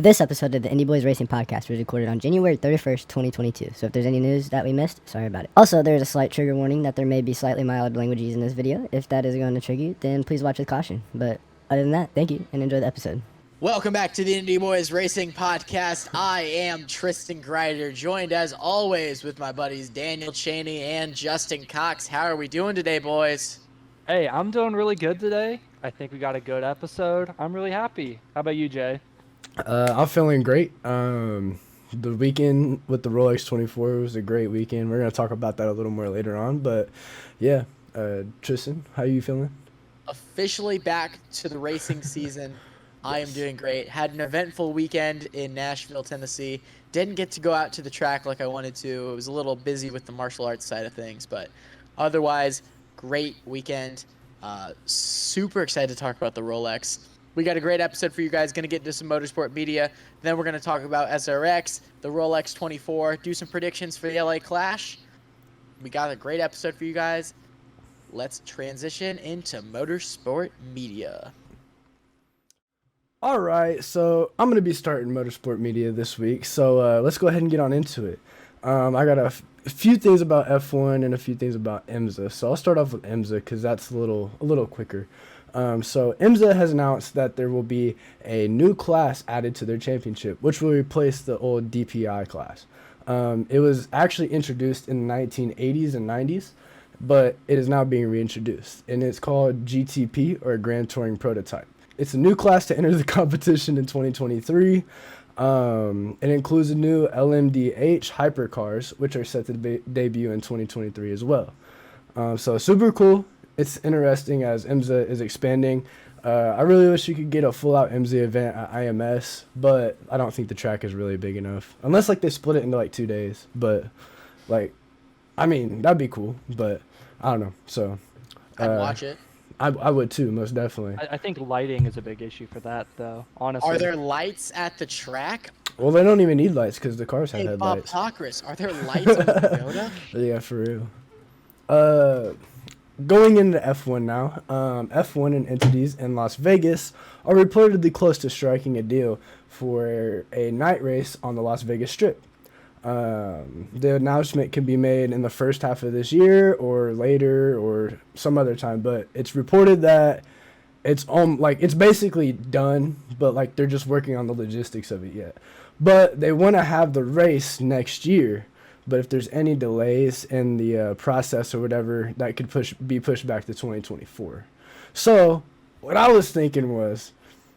This episode of the Indy Boys Racing Podcast was recorded on January 31st, 2022. So if there's any news that we missed, sorry about it. Also, there's a slight trigger warning that there may be slightly mild language use in this video. If that is going to trigger you, then please watch with caution. But other than that, thank you and enjoy the episode. Welcome back to the Indy Boys Racing Podcast. I am Tristan Grider, joined as always with my buddies Daniel Chaney and Justin Cox. How are we doing today, boys? Hey, I'm doing really good today. I think we got a good episode. I'm really happy. How about you, Jay? I'm feeling great. The weekend with the Rolex 24 was a great weekend. We're going to talk about that a little more later on. But, yeah, Tristan, how are you feeling? Officially back to the racing season. I am doing great. Had an eventful weekend in Nashville, Tennessee. Didn't get to go out to the track like I wanted to. It was a little busy with the martial arts side of things. But otherwise, great weekend. Super excited to talk about the Rolex. We got a great episode for you guys. Going to get into some motorsport media. Then we're going to talk about SRX, the Rolex 24, do some predictions for the LA Clash. We got a great episode for you guys. Let's transition into motorsport media. All right, so I'm going to be starting motorsport media this week. So let's go ahead and get on into it. I got a few things about F1 and a few things about IMSA. So I'll start off with IMSA because that's a little quicker. So IMSA has announced that there will be a new class added to their championship, which will replace the old DPI class. It was actually introduced in the 1980s and 90s, but it is now being reintroduced, and it's called GTP, or Grand Touring Prototype. It's a new class to enter the competition in 2023. It includes a new LMDH hypercars, which are set to debut in 2023 as well. So super cool. It's interesting as IMSA is expanding. I really wish you could get a full-out IMSA event at IMS, but I don't think the track is really big enough. Unless, they split it into, 2 days. But, that'd be cool, but I don't know. So I'd watch it. I would, too, most definitely. I think lighting is a big issue for that, though, honestly. Are there lights at the track? Well, they don't even need lights because the cars have Hey, headlights. Bob Cockris, are there lights on the Daytona? Yeah, for real. Going into F1 now, F1 and entities in Las Vegas are reportedly close to striking a deal for a night race on the Las Vegas Strip. The announcement can be made in the first half of this year or later or some other time, but it's reported that it's it's basically done, but they're just working on the logistics of it yet. But they want to have the race next year. But if there's any delays in the process or whatever, that could be pushed back to 2024. So what I was thinking was,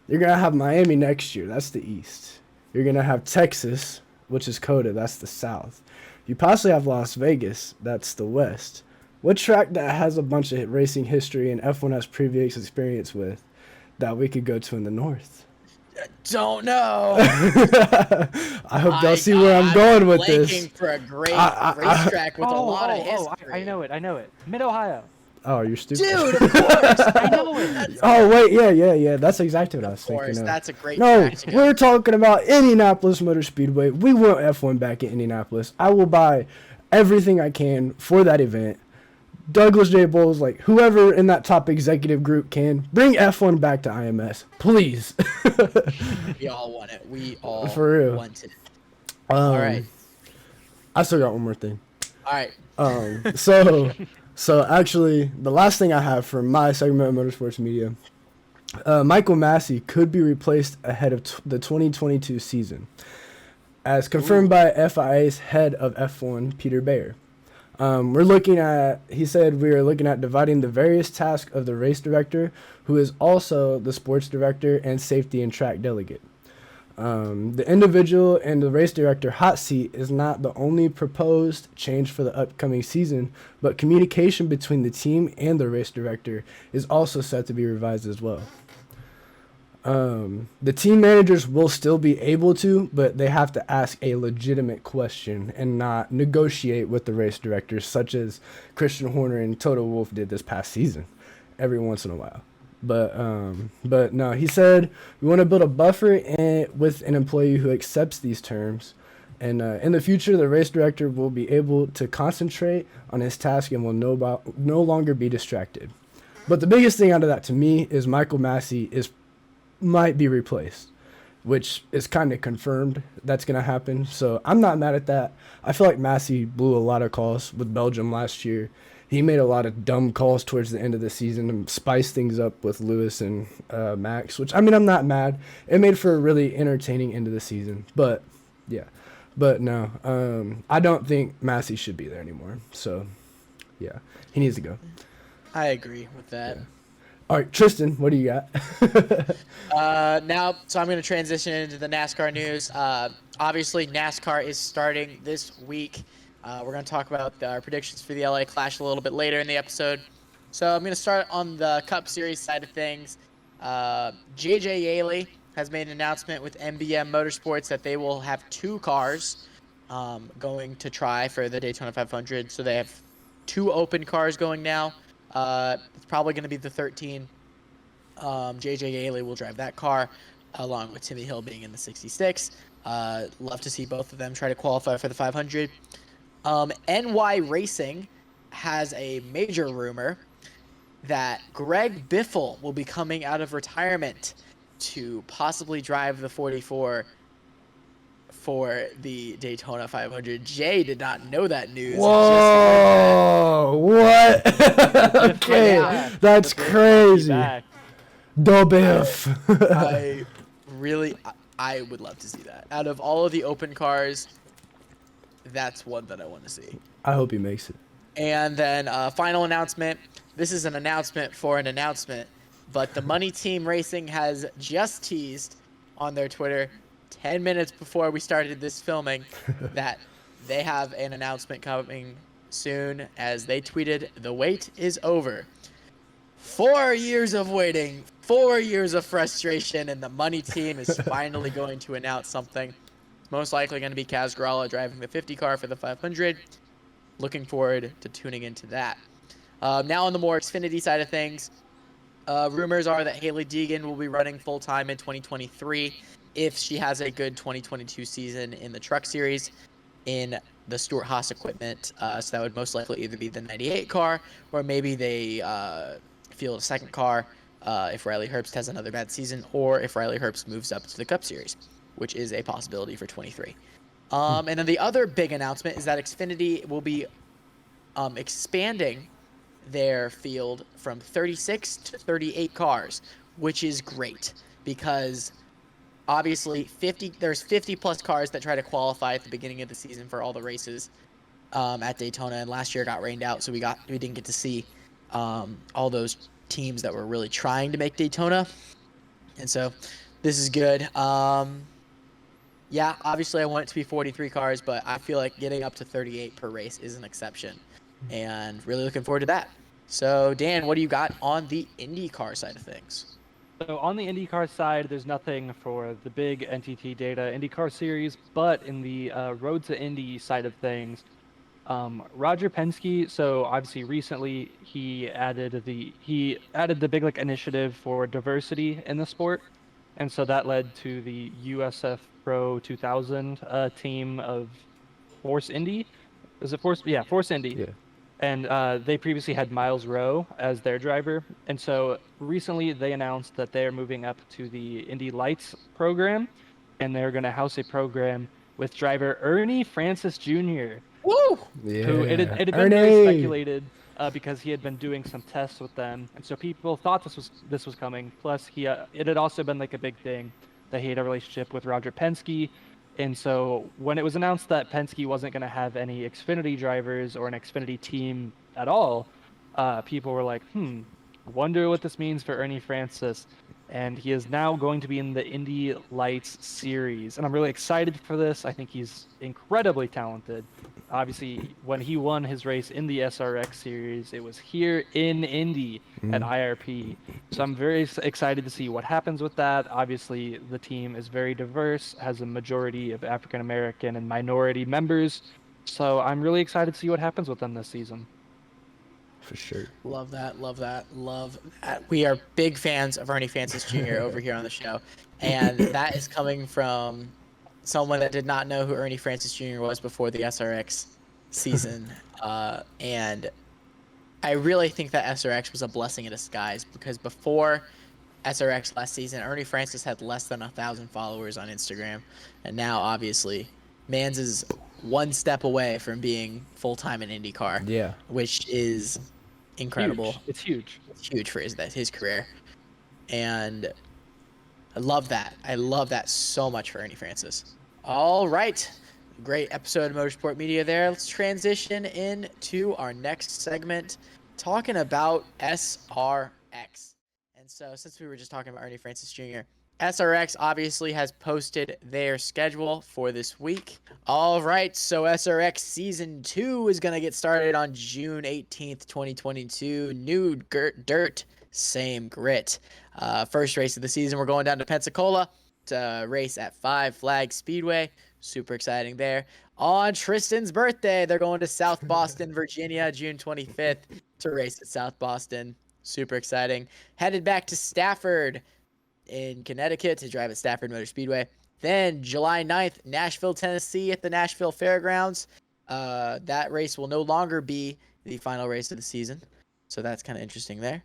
you're going to have Miami next year. That's the East. You're going to have Texas, which is COTA. That's the South. You possibly have Las Vegas. That's the West. What track that has a bunch of racing history and F1 has previous experience with that we could go to in the North? Don't know. I hope y'all see where I'm going with this. I'm for a great racetrack with a lot of history. I know it. Mid-Ohio. Oh, you're stupid. Dude, of course. I know it. Oh, wait, yeah. That's exactly what I was thinking of. Of course, that's a great No, track to go. we're talking about Indianapolis Motor Speedway. We want F1 back in Indianapolis. I will buy everything I can for that event. Douglas J. Bowles, whoever in that top executive group can, bring F1 back to IMS, please. We all want it. We all For real. want it. All right. I still got one more thing. All right. So actually, the last thing I have for my segment of Motorsports Media, Michael Massey could be replaced ahead of the 2022 season, as confirmed by FIA's head of F1, Peter Bayer. He said we are looking at dividing the various tasks of the race director, who is also the sports director and safety and track delegate. The individual and the race director hot seat is not the only proposed change for the upcoming season, but communication between the team and the race director is also set to be revised as well. The team managers will still be able to, but they have to ask a legitimate question and not negotiate with the race directors, such as Christian Horner and Toto Wolff did this past season, every once in a while. But no, he said we want to build a buffer with an employee who accepts these terms, and in the future, the race director will be able to concentrate on his task and will no longer be distracted. But the biggest thing out of that to me is Michael Massey might be replaced. which is kind of confirmed that's going to happen. So I'm not mad at that. I feel like Massey blew a lot of calls with Belgium last year. He made a lot of dumb calls towards the end of the season and spiced things up with Lewis and Max, which, I mean, I'm not mad. It made for a really entertaining end of the season. But, yeah. But, no, I don't think Massey should be there anymore. So, yeah, he needs to go. I agree with that. Yeah. All right, Tristan, what do you got? Now, so I'm going to transition into the NASCAR news. Obviously, NASCAR is starting this week. We're going to talk about our predictions for the LA Clash a little bit later in the episode. So I'm going to start on the Cup Series side of things. JJ Yaley has made an announcement with MBM Motorsports that they will have 2 cars going to try for the Daytona 500. So they have 2 open cars going now. It's probably going to be the 13. JJ Yaley will drive that car, along with Timmy Hill being in the 66. Love to see both of them try to qualify for the 500. NY Racing has a major rumor that Greg Biffle will be coming out of retirement to possibly drive the 44 for the Daytona 500. Jay did not know that news. Whoa! What? Okay, Yeah. that's crazy. Duh Biff. I would love to see that. Out of all of the open cars, that's one that I want to see. I hope he makes it. And then final announcement. This is an announcement for an announcement, but the Money Team Racing has just teased on their Twitter 10 minutes before we started this filming that they have an announcement coming soon, as they tweeted, "The wait is over. 4 years of waiting, 4 years of frustration, and the Money Team is finally going to announce something. It's most likely going to be Kaz Grala driving the 50 car for the 500. Looking forward to tuning into that." Now on the more Xfinity side of things, rumors are that Hailie Deegan will be running full-time in 2023 if she has a good 2022 season in the Truck Series in the Stuart Haas equipment. So that would most likely either be the 98 car, or maybe they field a second car if Riley Herbst has another bad season, or if Riley Herbst moves up to the Cup Series, which is a possibility for 23. And then the other big announcement is that Xfinity will be expanding their field from 36 to 38 cars, which is great because obviously there's 50 plus cars that try to qualify at the beginning of the season for all the races at Daytona, and last year got rained out, so we didn't get to see all those teams that were really trying to make Daytona, and so this is good. Yeah, obviously I want it to be 43 cars, but I feel like getting up to 38 per race is an exception, and really looking forward to that. So, Dan, what do you got on the IndyCar side of things? So on the IndyCar side, there's nothing for the big NTT Data IndyCar series, but in the Road to Indy side of things, Roger Penske. So obviously recently he added the big like initiative for diversity in the sport, and so that led to the USF Pro 2000 team of Force Indy. Is it Force? Yeah, Force Indy. Yeah. And they previously had Miles Rowe as their driver. And so recently they announced that they're moving up to the Indy Lights program, and they're going to house a program with driver Ernie Francis Jr., Woo! Yeah. who it had been Ernie. very speculated because he had been doing some tests with them. And so people thought this was coming. Plus, it had also been like a big thing that he had a relationship with Roger Penske. And so when it was announced that Penske wasn't going to have any Xfinity drivers or an Xfinity team at all, people were like, wonder what this means for Ernie Francis. And he is now going to be in the Indy Lights series. And I'm really excited for this. I think he's incredibly talented. Obviously, when he won his race in the SRX series, it was here in Indy at IRP. So I'm very excited to see what happens with that. Obviously, the team is very diverse, has a majority of African American and minority members. So I'm really excited to see what happens with them this season. For sure. Love that, love that, love that. We are big fans of Ernie Francis Jr. over here on the show, and that is coming from someone that did not know who Ernie Francis Jr. was before the SRX season. And I really think that SRX was a blessing in disguise, because before SRX last season, Ernie Francis had less than 1,000 followers on Instagram, and now obviously Mans is one step away from being full-time in IndyCar, Yeah. which is incredible. Huge. It's huge. It's huge for his career, and I love that. I love that so much for Ernie Francis. All right, great episode of Motorsport Media there. Let's transition into our next segment, talking about SRX. And so, since we were just talking about Ernie Francis Jr., SRX obviously has posted their schedule for this week. All right, so SRX Season 2 is going to get started on June 18th, 2022. New dirt, same grit. First race of the season, we're going down to Pensacola to race at Five Flag Speedway. Super exciting there. On Tristan's birthday, they're going to South Boston, Virginia, June 25th to race at South Boston. Super exciting. Headed back to Stafford in Connecticut to drive at Stafford Motor Speedway. Then July 9th, Nashville, Tennessee at the Nashville Fairgrounds. That race will no longer be the final race of the season. So that's kind of interesting there.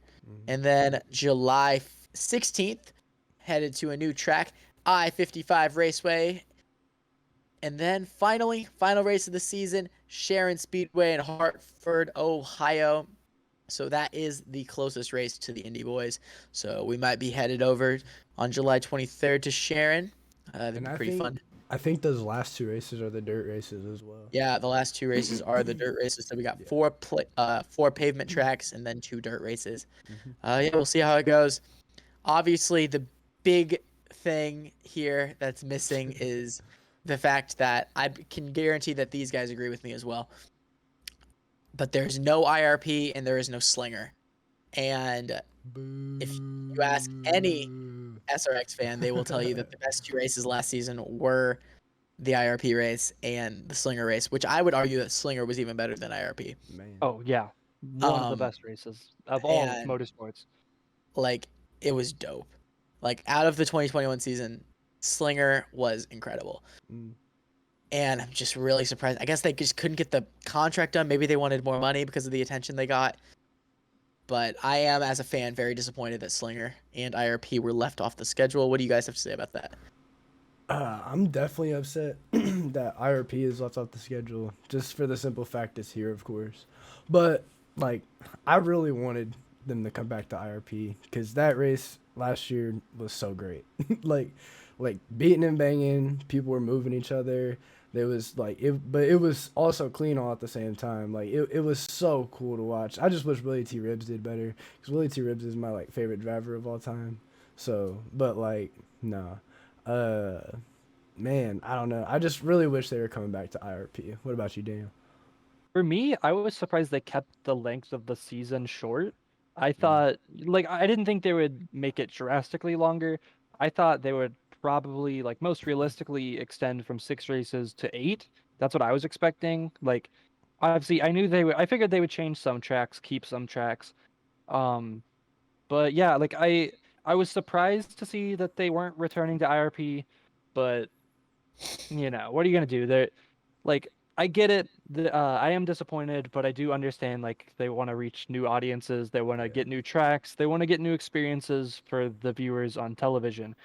And then July 16th, headed to a new track, I-55 Raceway. And then finally, final race of the season, Sharon Speedway in Hartford, Ohio. So that is the closest race to the Indy Boys. So we might be headed over on July 23rd to Sharon. That'd be pretty fun. I think those last 2 races are the dirt races as well. Yeah, the last 2 races are the dirt races. So we got 4 pavement tracks and then 2 dirt races. Yeah, we'll see how it goes. Obviously, the big thing here that's missing is the fact that I can guarantee that these guys agree with me as well. But there's no IRP and there is no slinger. And if you ask any SRX fan, they will tell you that the best 2 races last season were the IRP race and the slinger race, which I would argue that slinger was even better than IRP. Man. Oh yeah, one of the best races of all motorsports. Like, it was dope. Like, out of the 2021 season, slinger was incredible. And I'm just really surprised. I guess they just couldn't get the contract done. Maybe they wanted more money because of the attention they got. But I am, as a fan, very disappointed that Slinger and IRP were left off the schedule. What do you guys have to say about that? I'm definitely upset that IRP is left off the schedule, just for the simple fact it's here, of course. But, like, I really wanted them to come back to IRP because that race last year was so great. like beating and banging, people were moving each other. There was but it was also clean all at the same time. Like it was so cool to watch. I just wish Willie T. Ribbs did better because Willie T. Ribbs is my favorite driver of all time. So, but nah, man, I don't know. I just really wish they were coming back to IRP. What about you, Daniel? For me, I was surprised they kept the length of the season short. I thought, I didn't think they would make it drastically longer. I thought they would probably, most realistically extend from 6 races to 8. That's what I was expecting. Obviously, I figured they would change some tracks, keep some tracks. But yeah, I was surprised to see that they weren't returning to IRP, but, what are you going to do? I get it. I am disappointed, but I do understand, they want to reach new audiences. They want to get new tracks. They want to get new experiences for the viewers on television.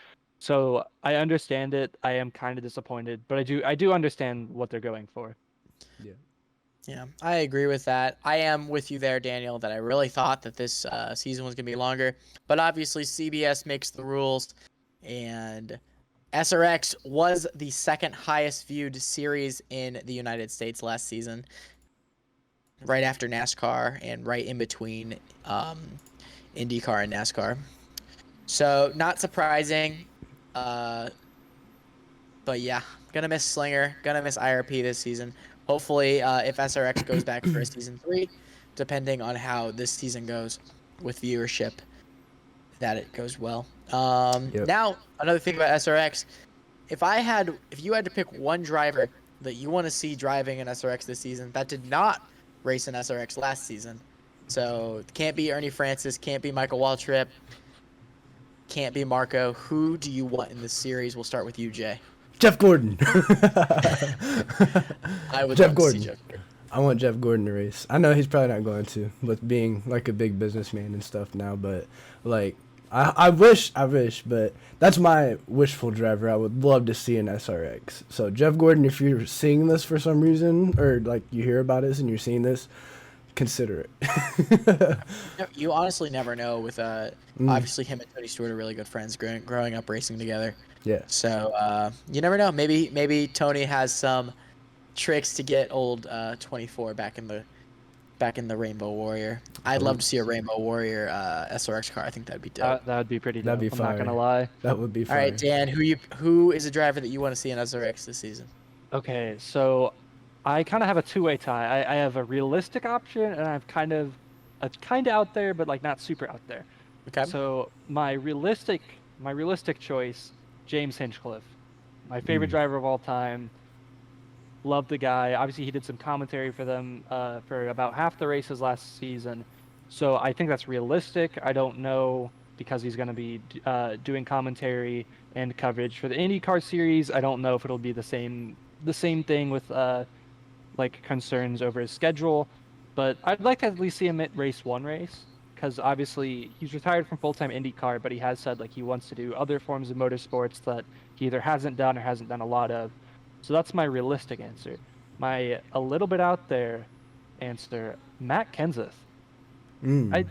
So I understand it. I am kind of disappointed, but I do understand what they're going for. Yeah, I agree with that. I am with you there, Daniel, that I really thought that this season was going to be longer. But obviously, CBS makes the rules, and SRX was the second highest viewed series in the United States last season, right after NASCAR and right in between IndyCar and NASCAR. So, not surprising. But yeah, gonna miss Slinger, gonna miss IRP this season. Hopefully, if SRX goes back for a season 3, depending on how this season goes with viewership, that it goes well. Now, another thing about SRX, if you had to pick one driver that you want to see driving an SRX this season that did not race an SRX last season, so it can't be Ernie Francis, can't be Michael Waltrip, can't be Marco. Who do you want in this series? We'll start with you, Jay. Jeff Gordon. I would love to see Jeff Gordon. I want Jeff Gordon to race. I know he's probably not going to, with being a big businessman and stuff now, but I wish, but that's my wishful driver. I would love to see an SRX. So Jeff Gordon, if you're seeing this for some reason, or like you hear about this and you're seeing this, consider it. You honestly never know. With obviously him and Tony Stewart are really good friends, growing up racing together. Yeah. So you never know. Maybe Tony has some tricks to get old 24 back in the Rainbow Warrior. I'd love to see a Rainbow Warrior SRX car. I think that'd be dope. That would be pretty dope. That'd be I'm fire. not gonna lie. That would be fire. All right, Dan, who is a driver that you want to see in SRX this season? Okay, so I kind of have a two-way tie. I have a realistic option, and I have kind of out there, but like not super out there. Okay. So my realistic choice, James Hinchcliffe, my favorite driver of all time. Love the guy. Obviously, he did some commentary for them for about half the races last season. So I think that's realistic. I don't know, because he's going to be doing commentary and coverage for the IndyCar series. I don't know if it'll be the same thing with like concerns over his schedule. But I'd like to at least see him at one race, because obviously he's retired from full-time IndyCar, but he has said like he wants to do other forms of motorsports that he either hasn't done or hasn't done a lot of. So that's my realistic answer. My a little bit out there answer, Matt Kenseth. I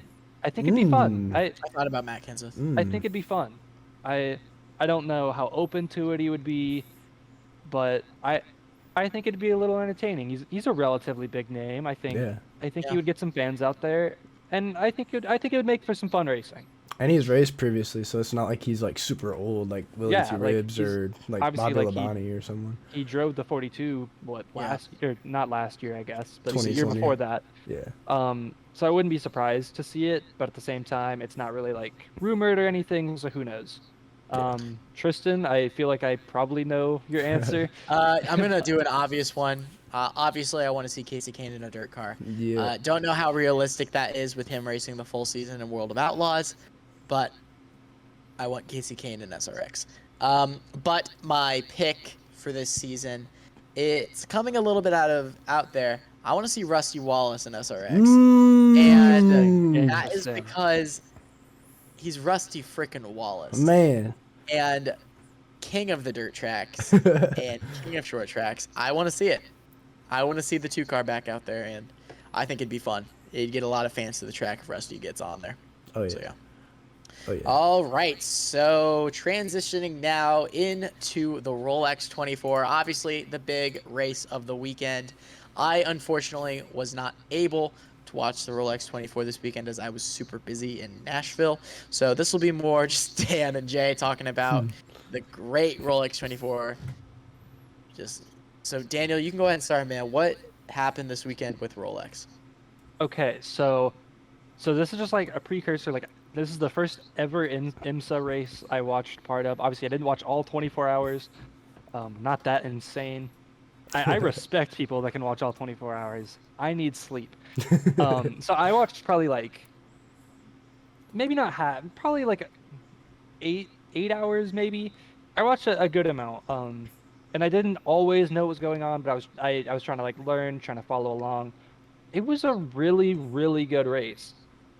think it'd be fun. I thought about Matt Kenseth. I think it'd be fun. I don't know how open to it he would be, but I think it'd be a little entertaining. He's a relatively big name. I think he would get some fans out there, and I think it would make for some fun racing. And he's raced previously, so it's not like he's like super old, like Willie T. Ribbs or like Bobby Labonte or someone. He drove the 42 not last year, I guess, but the year before that. Yeah. So I wouldn't be surprised to see it, but at the same time, it's not really like rumored or anything, so who knows? Tristan, I feel like I probably know your answer. I'm gonna do an obvious one. Obviously, I want to see Casey Kane in a dirt car. Yeah. Don't know how realistic that is with him racing the full season in World of Outlaws, but I want Casey Kane in SRX. But my pick for this season, it's coming a little bit out there. I want to see Rusty Wallace in SRX, and that is because he's Rusty frickin' Wallace, man, and king of the dirt tracks and king of short tracks. I want to see it. I want to see the 2-car back out there, and I think it'd be fun. It'd get a lot of fans to the track if Rusty gets on there. Oh yeah. So, yeah. Oh yeah. All right, so transitioning now into the Rolex 24, obviously the big race of the weekend. I unfortunately was not able to watch the Rolex 24 this weekend as I was super busy in Nashville. So this will be more just Dan and Jay talking about the great Rolex 24. So Daniel, you can go ahead and start, man. What happened this weekend with Rolex? Okay, so this is just like a precursor. Like, this is the first ever IMSA race I watched part of. Obviously, I didn't watch all 24 hours. Not that insane. I respect people that can watch all 24 hours. I need sleep. So I watched probably like, maybe not half, probably like 8 hours maybe. I watched a good amount. And I didn't always know what was going on, but I was trying to like learn, trying to follow along. It was a really, really good race.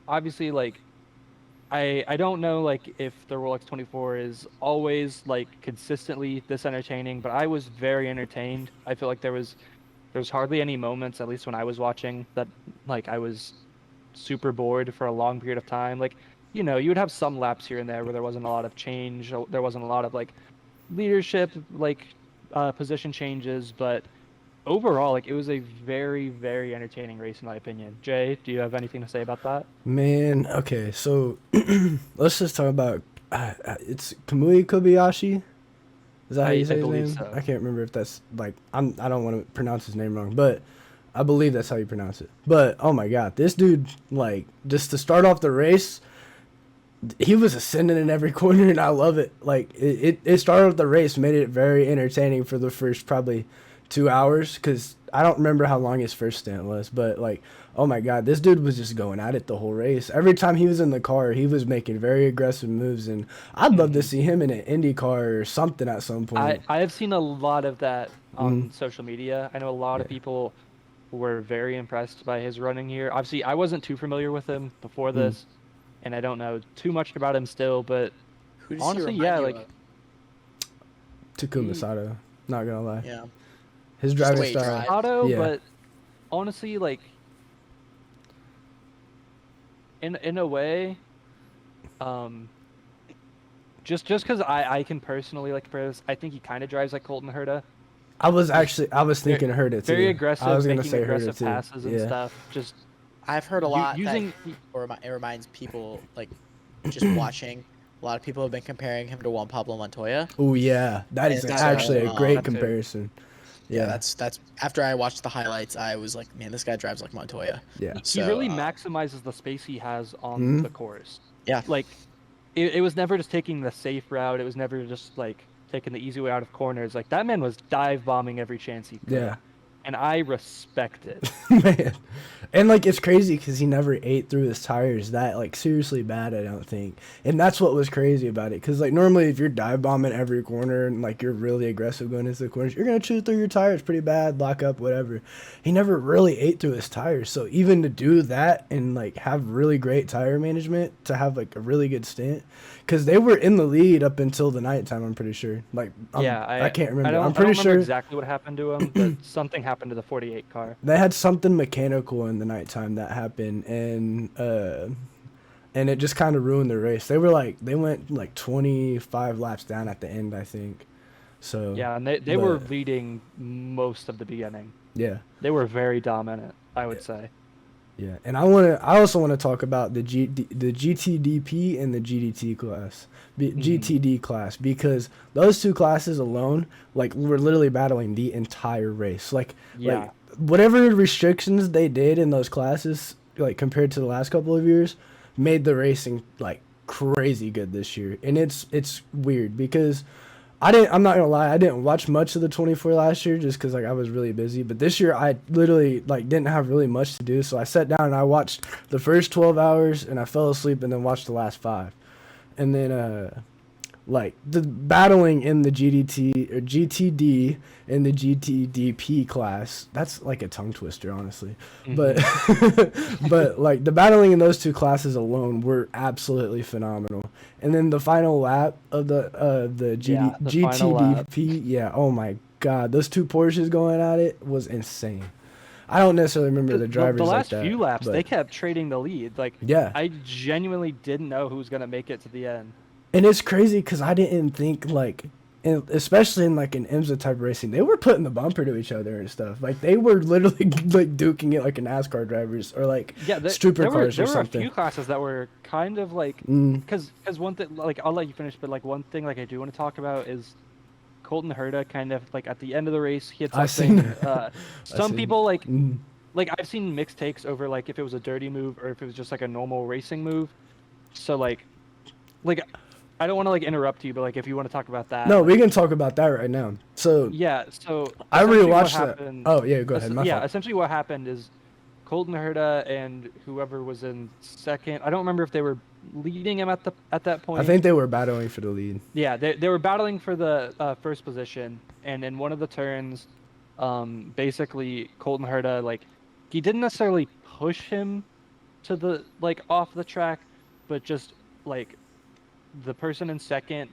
Obviously, like, I don't know like if the Rolex 24 is always like consistently this entertaining, but I was very entertained. I feel like there was hardly any moments, at least when I was watching, that like I was super bored for a long period of time. Like, you know, you would have some laps here and there where there wasn't a lot of change, there wasn't a lot of like leadership, like position changes, but overall, like, it was a very, very entertaining race in my opinion. Jay, do you have anything to say about that? Man, okay, so let's just talk about it's Kamui Kobayashi. Is that how you say his name? So. I can't remember if that's like I don't want to pronounce his name wrong, but I believe that's how you pronounce it. But oh my god, this dude, like, just to start off the race, he was ascending in every corner, and I love it. Like, it started off the race, made it very entertaining for the first probably 2 hours, because I don't remember how long his first stint was, but like, oh my god, this dude was just going at it the whole race. Every time he was in the car, he was making very aggressive moves, and I'd love to see him in an Indy car or something at some point. I have seen a lot of that on social media. I know a lot of people were very impressed by his running here. Obviously, I wasn't too familiar with him before this, and I don't know too much about him still, but Who does honestly, he remind you like of? Takuma Sato, not gonna lie. Yeah. His the driving way he style. drives. Auto, Yeah. but honestly, like in a way, just because I can personally like compare this, I think he kind of drives like Colton Herta. I was thinking Herta too. Very aggressive, I was gonna making say Herta aggressive too. passes and Yeah. stuff. Just I've heard a lot using it reminds people, like, just watching. A lot of people have been comparing him to Juan Pablo Montoya. Oh yeah, that is It's, actually a great that too. comparison. Yeah, Yeah. that's after I watched the highlights, I was like, man, this guy drives like Montoya. Yeah. he So, really maximizes the space he has on Mhm. the course. Yeah. Like it was never just taking the safe route. It was never just like taking the easy way out of corners. Like that man was dive bombing every chance he could. Yeah. And I respect it. Man. And like it's crazy because he never ate through his tires that like seriously bad, I don't think. And that's what was crazy about it, because like normally if you're dive bombing every corner and like you're really aggressive going into the corners, you're gonna chew through your tires pretty bad, lock up, whatever. He never really ate through his tires, so even to do that and like have really great tire management, to have like a really good stint, because they were in the lead up until the nighttime, I'm pretty sure. Like I can't remember. I'm pretty I don't sure remember exactly what happened to him, but something happened to the 48 car. they had something mechanical in the nighttime that happened, and it just kind of ruined the race. They went like 25 laps down at the end, I think. So Yeah, and they were leading most of the beginning. yeah, They were very dominant, I would say. yeah. And I also want to talk about the GTDP and the GDT class, GTD class, because those two classes alone, like, were literally battling the entire race. Like whatever restrictions they did in those classes, like compared to the last couple of years, made the racing like crazy good this year. And it's weird because I'm not gonna lie, I didn't watch much of the 24 last year just because like I was really busy. But this year I literally like didn't have really much to do, so I sat down and I watched the first 12 hours and I fell asleep and then watched the last 5. And then like the battling in the GDT or GTD and the GTDP class, that's like a tongue twister, honestly. But but like the battling in those two classes alone were absolutely phenomenal. And then the final lap of the GTDP, yeah, oh my god, those two Porsches going at it was insane. I don't necessarily remember the drivers the like last that, few laps, but they kept trading the lead. Like, yeah. I genuinely didn't know who was gonna make it to the end. And it's crazy because I didn't think, like, especially in like an IMSA type racing, they were putting the bumper to each other and stuff. Like they were literally like duking it like a NASCAR drivers or like super cars or something. There were a few classes that were kind of like, because one thing, like, I'll let you finish, but like one thing like I do want to talk about is Colton Herta kind of like at the end of the race, he had something. Some people like I've seen mixed takes over like if it was a dirty move or if it was just like a normal racing move. So like I don't want to like interrupt you, but like if you want to talk about that. No, we can talk about that right now. So yeah, so I rewatched that. Oh yeah, go ahead. Essentially what happened is Colton Herta and whoever was in second. I don't remember if they were leading him at that point. I think they were battling for the lead. Yeah, they were battling for the first position, and in one of the turns, basically Colton Herta, like, he didn't necessarily push him to the like off the track, but just like the person in second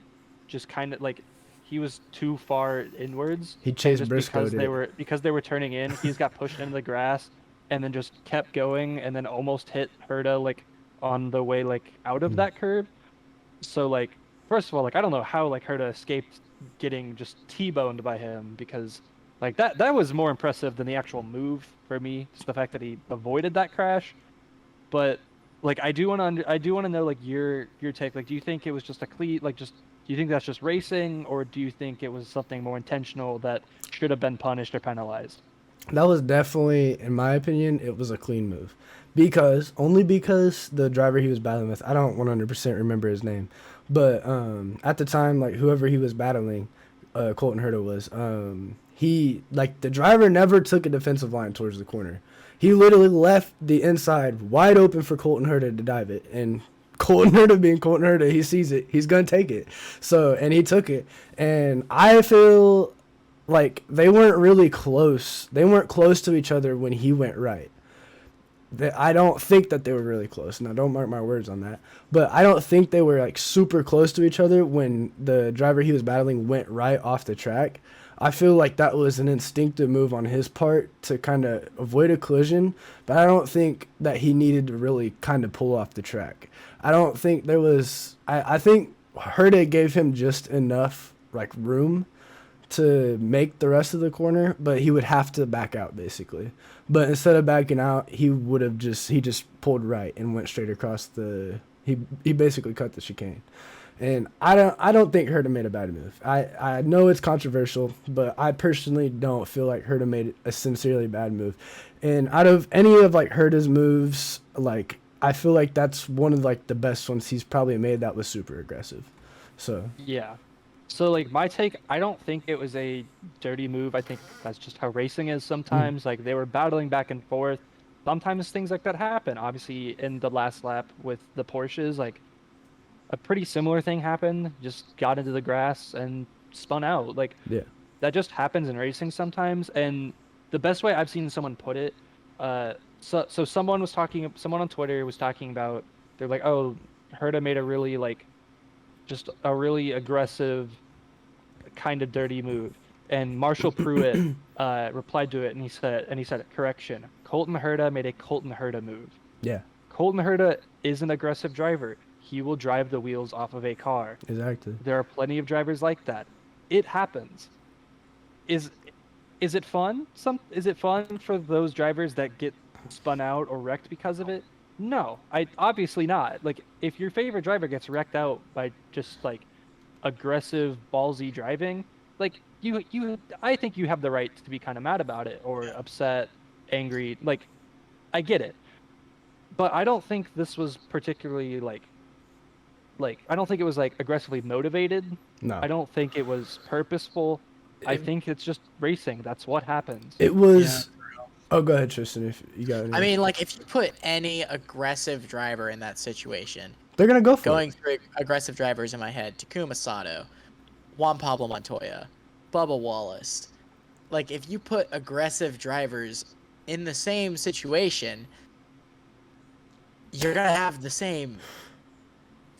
just kind of like he was too far inwards. He chased Briscoe because they were turning in. He just got pushed into the grass and then just kept going and then almost hit Herta like on the way like out of that curve. So like first of all, like I don't know how like Herta escaped getting just T-boned by him, because like that was more impressive than the actual move for me. Just the fact that he avoided that crash. But like I do want to know like your take. Like, do you think it was just do you think that's just racing, or do you think it was something more intentional that should have been punished or penalized? That was definitely, in my opinion, it was a clean move. Because the driver he was battling with, I don't 100% remember his name, but at the time, like whoever he was battling, Colton Herta was, he, like, the driver never took a defensive line towards the corner. He literally left the inside wide open for Colton Herta to dive it, and Colton Herta being Colton Herta, he sees it, he's gonna take it. So, and he took it, and I feel like they weren't really close. They weren't close to each other when he went right. I don't think that they were really close. Now, don't mark my words on that. But I don't think they were like super close to each other when the driver he was battling went right off the track. I feel like that was an instinctive move on his part to kind of avoid a collision, but I don't think that he needed to really kind of pull off the track. I don't think there was. I think Herta gave him just enough like room to make the rest of the corner, but he would have to back out basically. But instead of backing out, he just pulled right and went straight across the. He basically cut the chicane. And I don't think Herta made a bad move. I know it's controversial, but I personally don't feel like Herta made a sincerely bad move. And out of any of like Herta's moves, like I feel like that's one of like the best ones he's probably made that was super aggressive. So Yeah. So like my take, I don't think it was a dirty move. I think that's just how racing is sometimes. Like they were battling back and forth. Sometimes things like that happen. Obviously in the last lap with the Porsches, like a pretty similar thing happened. Just got into the grass and spun out. Like yeah, that just happens in racing sometimes. And the best way I've seen someone put it, so someone on Twitter was talking about, they're like, oh, Herta made a really like, just a really aggressive, kind of dirty move. And Marshall Pruitt replied to it, and he said, correction, Colton Herta made a Colton Herta move. yeah, Colton Herta is an aggressive driver. He will drive the wheels off of a car. exactly. There are plenty of drivers like that. It happens. Is it fun? Is it fun for those drivers that get spun out or wrecked because of it? No, obviously not. Like if your favorite driver gets wrecked out by just like aggressive, ballsy driving, like I think you have the right to be kind of mad about it or upset, angry. Like I get it, but I don't think this was particularly like I don't think it was like aggressively motivated. No, I don't think it was purposeful. I think it's just racing. That's what happens. it was. Yeah. Oh, go ahead, Tristan. If you got it. I mean, like if you put any aggressive driver in that situation, they're gonna go for going it. through aggressive drivers in my head: Takuma Sato, Juan Pablo Montoya, Bubba Wallace. Like if you put aggressive drivers in the same situation, you're gonna have the same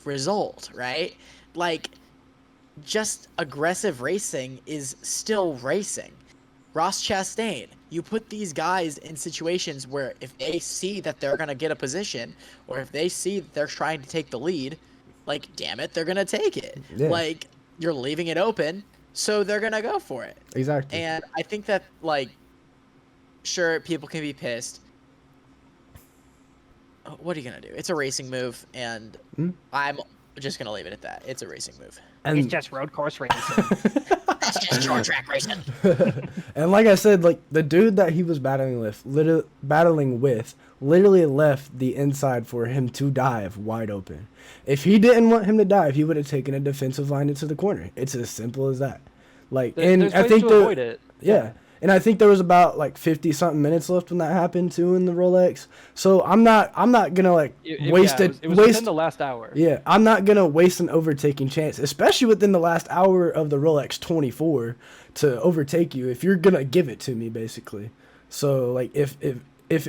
result, right? Like just aggressive racing is still racing. Ross Chastain, you put these guys in situations where if they see that they're gonna get a position, or if they see that they're trying to take the lead, like damn it, they're gonna take it. Yeah. Like you're leaving it open, so they're gonna go for it. Exactly. And I think that like, sure, people can be pissed. What are you gonna do? It's a racing move, and I'm just gonna leave it at that. It's a racing move. And It's just road course racing. It's just short track racing. and like I said, like the dude that he was battling with, literally left the inside for him to dive wide open. If he didn't want him to dive, he would have taken a defensive line into the corner. It's as simple as that. Like, and There's I ways think to avoid it. Yeah. And I think there was about like 50 something minutes left when that happened too in the Rolex. So I'm not gonna like waste it was within the last hour. Yeah, I'm not gonna waste an overtaking chance, especially within the last hour of the Rolex 24 to overtake you if you're gonna give it to me basically. So like if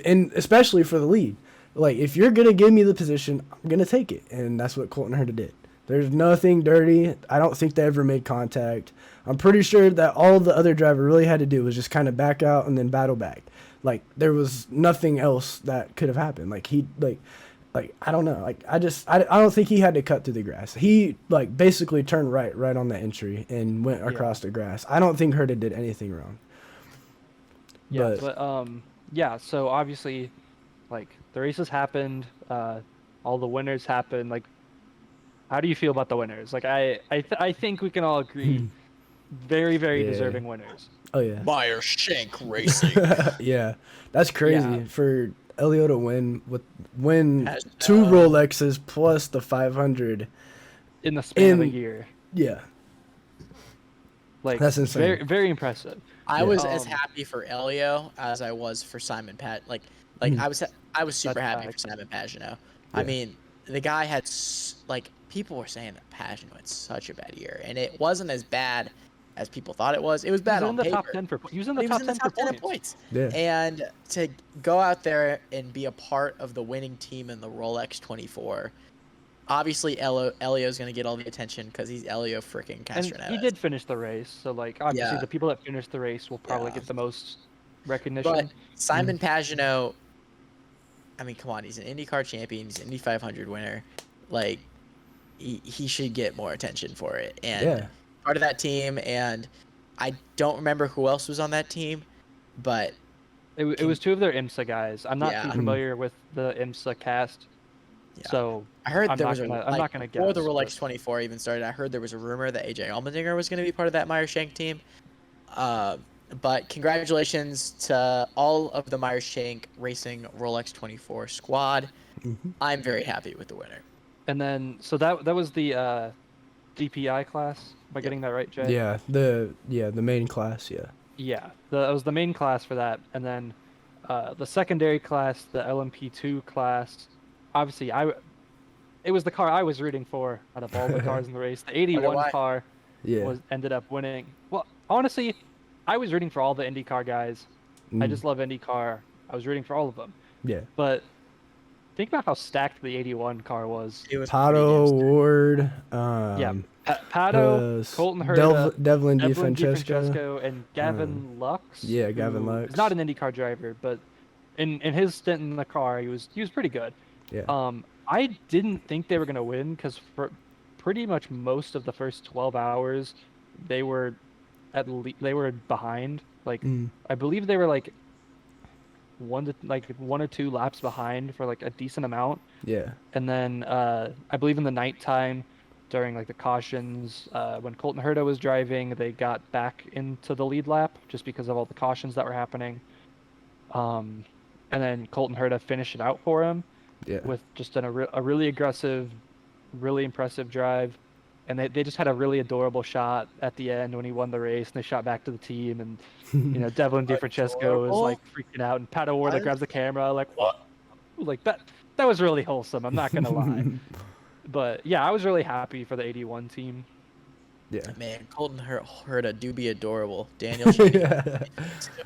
and especially for the lead, like if you're gonna give me the position, I'm gonna take it, and that's what Colton Herta did. There's nothing dirty. I don't think they ever made contact. I'm pretty sure that all the other driver really had to do was just kind of back out and then battle back. Like there was nothing else that could have happened. Like he like I don't know. Like I don't think he had to cut through the grass. He like basically turned right on the entry and went across the grass. I don't think Herta did anything wrong. Yeah, but yeah. So obviously, like the races happened. All the winners happened. Like, how do you feel about the winners? Like I think we can all agree. Very, very deserving winners. Oh yeah. Meyer Shank Racing. Yeah, that's crazy for Elio to win As, two Rolexes plus the 500 in the span of a year. Yeah, like that's insane. Very, very impressive. I was as happy for Elio as I was for Simon I was super happy for Simon Pagenaud. Yeah. I mean, the guy had people were saying that Pagenaud had such a bad year, and it wasn't as bad as people thought it was. It was He bad was on in the paper. top 10 for he was in But the he was top in 10 the top 10 for in points. points. Yeah. And to go out there and be a part of the winning team in the Rolex 24, obviously Elio's going to get all the attention because he's Elio freaking And Castroneves. he did finish the race, so like obviously Yeah. the people that finished the race will probably Yeah. get the most recognition. But Simon Pagenaud, I mean, come on, he's an IndyCar champion, he's an Indy 500 winner. Like, he should get more attention for it. And Yeah. part of that team, and I don't remember who else was on that team, but It was two of their IMSA guys. I'm not Yeah. too familiar with the IMSA cast, Yeah. so I heard I'm there not was gonna, a I'm like, not gonna guess. before the Rolex but- 24 even started. I heard there was a rumor that AJ Allmendinger was going to be part of that Meyer-Shank team. But congratulations to all of the Meyer-Shank Racing Rolex 24 squad. I'm very happy with the winner. And then so that was the DPI class. Am I getting that right, Jay? Yeah, the main class, yeah. Yeah, that was the main class for that, and then the secondary class, the LMP2 class. Obviously, it was the car I was rooting for out of all the cars in the race. The 81 why. car Yeah. ended up winning. Well, honestly, I was rooting for all the IndyCar guys. I just love IndyCar. I was rooting for all of them. Yeah. But think about how stacked the 81 car was. It was Pato, pretty damn Ward, Yeah, Pato, Colton Herta, Devlin Devlin DeFrancesco. DeFrancesco, and Gavin Lux. yeah, Gavin who Lux. is not an IndyCar driver, but in his stint in the car, he was pretty good. Yeah. I didn't think they were gonna win because for pretty much most of the first 12 hours, they were they were behind. Like I believe they were like one or two laps behind for like a decent amount. Yeah. And then I believe in the nighttime, during like the cautions, when Colton Herta was driving, they got back into the lead lap just because of all the cautions that were happening. And then Colton Herta finished it out for him Yeah. with just a really aggressive, really impressive drive. And they just had a really adorable shot at the end when he won the race, and they shot back to the team, and Devlin DeFrancesco was like freaking out, and Pato Ward grabs the camera like, what? Like that was really wholesome. I'm not gonna lie. But yeah, I was really happy for the 81 team. Yeah. Man, Colton Herta do be adorable. Daniel Chaney. Yeah.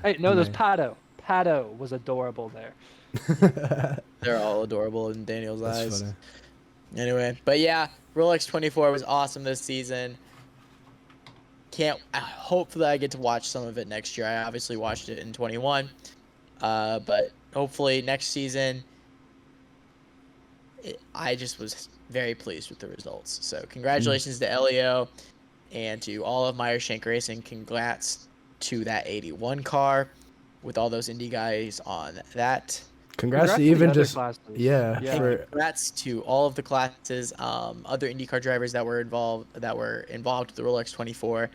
Hey, no, there's Man. Pato. Pato was adorable there. They're all adorable in Daniel's That's eyes. funny. Anyway, but yeah, Rolex 24 was awesome this season. Hopefully I get to watch some of it next year. I obviously watched it in 21. But hopefully next season, I just was very pleased with the results. So congratulations to Elio and to all of Meyer-Shank Racing. Congrats to that 81 car with all those Indy guys on that. Congrats to the even other just classes. yeah, Yeah. for Congrats to all of the classes, other IndyCar drivers that were involved with the Rolex 24.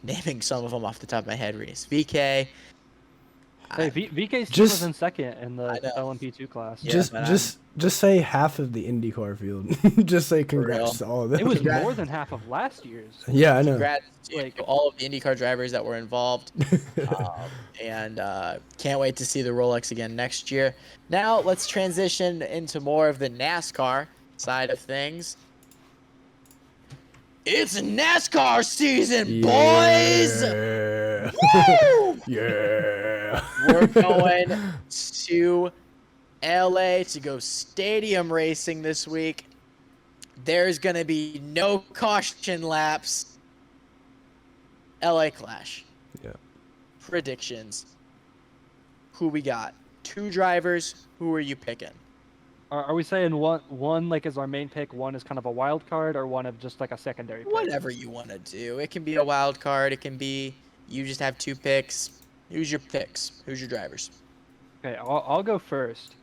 Naming some of them off the top of my head, Reese VK. Hey, VK's team Just- was in second in the I know. LMP2 class. Yeah, but just say half of the IndyCar field. Just say congrats to all of them. It was Congrats. more than half of last year's. Yeah, I know. Congrats to all of the IndyCar drivers that were involved, and can't wait to see the Rolex again next year. Now let's transition into more of the NASCAR side of things. It's NASCAR season, boys! Yeah. Woo! Yeah. We're going to LA to go stadium racing this week. There's going to be no caution laps. LA Clash. Yeah. Predictions. Who we got? 2 drivers. Who are you picking? Are we saying one like is our main pick, one is kind of a wild card, or one of just like a secondary pick? Whatever you want to do. It can be a wild card. It can be you just have 2 picks. Who's your picks? Who's your drivers? Okay, I'll go first.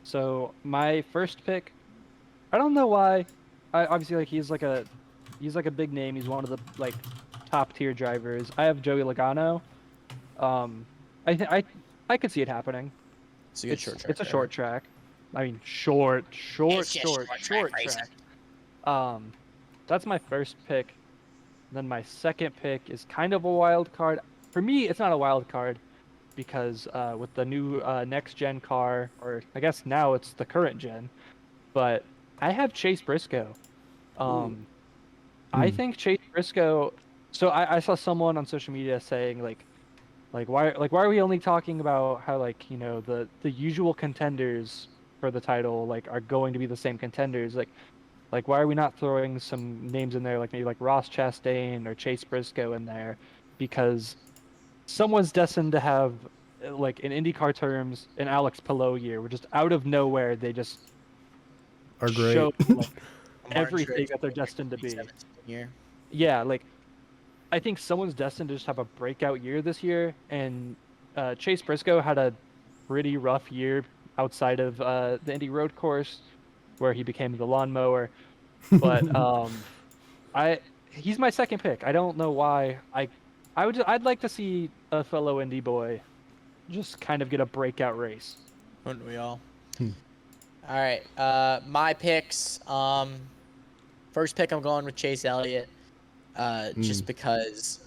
So my first pick, I don't know why. Obviously like he's like a big name. He's one of the like top tier drivers. I have Joey Logano. I could see it happening. It's a good short track. It's a short track. I mean, short It's just track. short track racing. That's my first pick. Then my second pick is kind of a wild card. For me, it's not a wild card because with the new next gen car, or I guess now it's the current gen, but I have Chase Briscoe. I think Chase Briscoe So I saw someone on social media saying why are we only talking about how the usual contenders for the title are going to be the same contenders, why are we not throwing some names in there, like maybe like Ross Chastain or Chase Briscoe in there, because someone's destined to have, like in IndyCar terms, an Alex Palou year, where just out of nowhere they just Are show great. Martin everything Truex that they're Jr. destined to be. 2017 year. Yeah, I think someone's destined to just have a breakout year this year, and Chase Briscoe had a pretty rough year outside of the Indy Road Course, where he became the lawnmower. But he's my second pick. I don't know why. I'd like to see a fellow Indy boy just kind of get a breakout race. Wouldn't we all? Hmm. All right. My picks. First pick, I'm going with Chase Elliott. Just because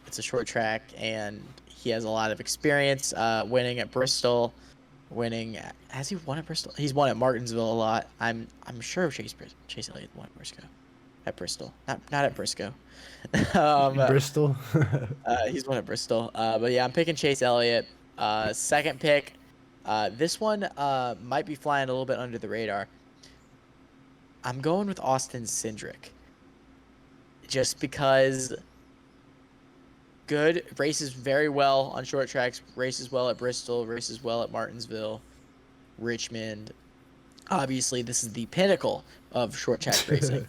it's a short track and he has a lot of experience winning at Bristol. Has he won at Bristol? He's won at Martinsville a lot. I'm sure Chase Elliott won at Bristol. Not at Briscoe. Bristol. He's won at Bristol. But yeah, I'm picking Chase Elliott. Second pick. This one might be flying a little bit under the radar. I'm going with Austin Cindric. Just because good, races very well on short tracks, races well at Bristol, races well at Martinsville, Richmond. Obviously, this is the pinnacle of short track racing.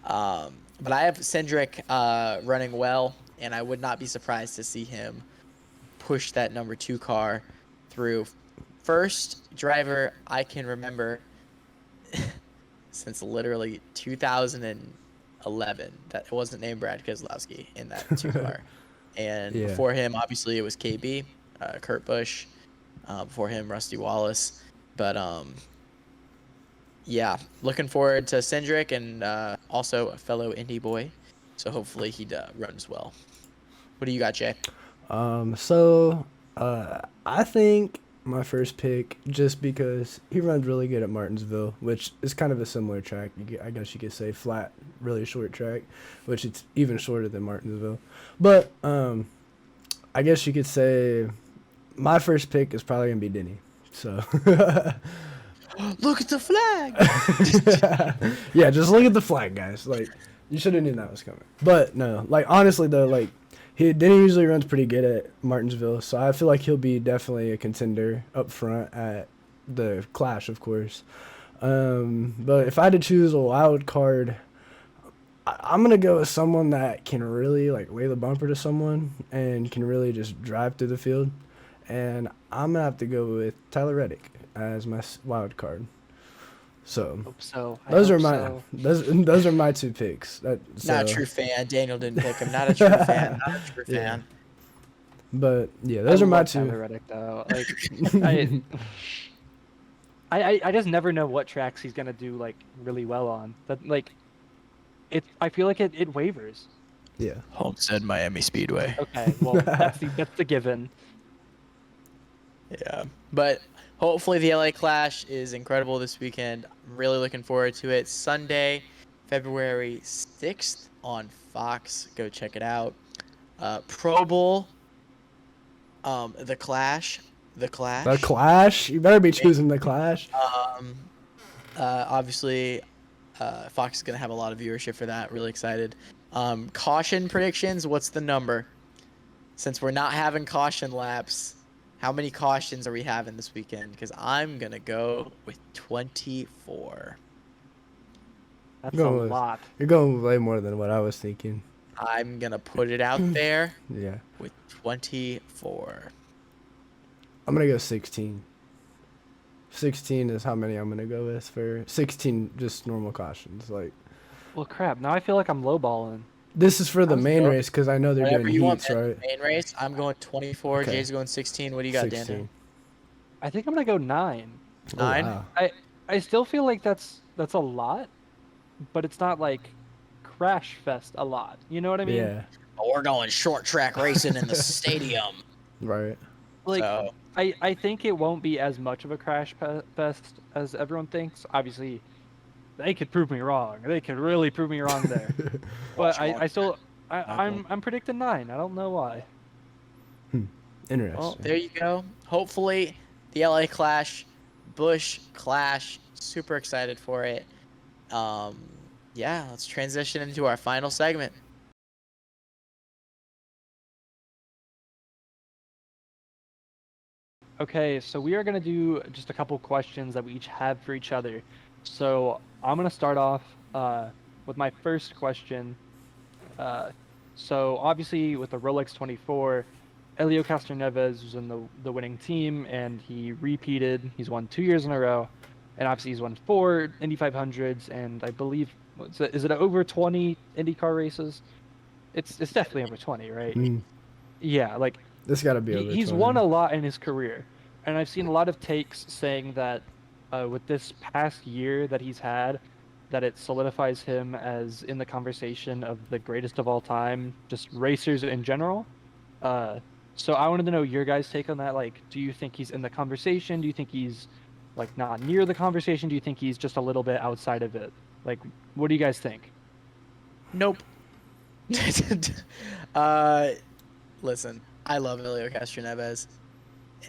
But I have Cindric running well, and I would not be surprised to see him push that number 2 car through. First driver I can remember since literally 2011 that wasn't named Brad Keselowski in that 2 car. And Yeah. before him, obviously, it was KB, Kurt Busch. Before him, Rusty Wallace. But yeah, looking forward to Cindric, and also a fellow Indy boy. So hopefully he runs well. What do you got, Jay? I think my first pick, just because he runs really good at Martinsville, which is kind of a similar track. I guess you could say flat, really short track, which it's even shorter than Martinsville. But I guess you could say my first pick is probably gonna be Denny. So Look at the flag. yeah, just look at the flag, guys. Like, you should have known that was coming. But no, like honestly though, like Denny usually runs pretty good at Martinsville, so I feel like he'll be definitely a contender up front at the Clash, of course. But if I had to choose a wild card, I'm gonna go with someone that can really like lay the bumper to someone and can really just drive through the field, and I'm gonna have to go with Tyler Reddick as my wild card. So Hope so. those are my 2 picks. Not a true fan. Daniel didn't pick him. Not a true fan. Not a true fan. But yeah, those are my love 2. Tyler Reddick, though. I just never know what tracks he's gonna do really well on. That I feel like it wavers. Yeah. Homestead Miami Speedway. Okay, well that's the given. Yeah, but hopefully the LA Clash is incredible this weekend. I'm really looking forward to it. Sunday, February 6th on Fox. Go check it out. Pro Bowl. The Clash. The Clash. You better be choosing the Clash. Obviously, Fox is gonna have a lot of viewership for that. Really excited. Caution predictions. What's the number? Since we're not having caution laps, how many cautions are we having this weekend? Because I'm gonna go with 24. That's a lot. You're going way more than what I was thinking. I'm gonna put it out there Yeah. with 24. I'm gonna go 16. 16 is how many I'm gonna go with for 16 just normal cautions. Like, Well, crap. Now I feel like I'm lowballing. this is for the main go- race because I know they're Whatever doing you want, heats, man. right? Main race. I'm going 24. Okay. Jay's going 16. What do you got, 16. Dan? I think I'm gonna go 9. Oh, 9? wow. I still feel like that's a lot, but it's not like crash fest a lot. You know what I mean? Yeah. Oh, we're going short track racing in the stadium. Right. Like So, I think it won't be as much of a crash fest as everyone thinks. Obviously, they could prove me wrong. They could really prove me wrong there. But I I'm predicting 9. I don't know why. Interesting. Well, there you go. Hopefully, the LA Clash, Busch Clash. Super excited for it. Yeah, let's transition into our final segment. Okay, so we are going to do just a couple questions that we each have for each other. So I'm going to start off with my first question. So obviously with the Rolex 24, Elio Castroneves was in the winning team, and he repeated. He's won 2 years in a row, and obviously he's won 4 Indy 500s, and I believe, is it over 20 IndyCar races? It's definitely over 20, right? Yeah, like This got to be over. he's 20. won a lot in his career, and I've seen a lot of takes saying that with this past year that he's had, that it solidifies him as in the conversation of the greatest of all time, just racers in general. So I wanted to know your guys' take on that. Like, do you think he's in the conversation? Do you think he's like not near the conversation? Do you think he's just a little bit outside of it? Like, what do you guys think? Nope. Listen, I love Elio Castroneves.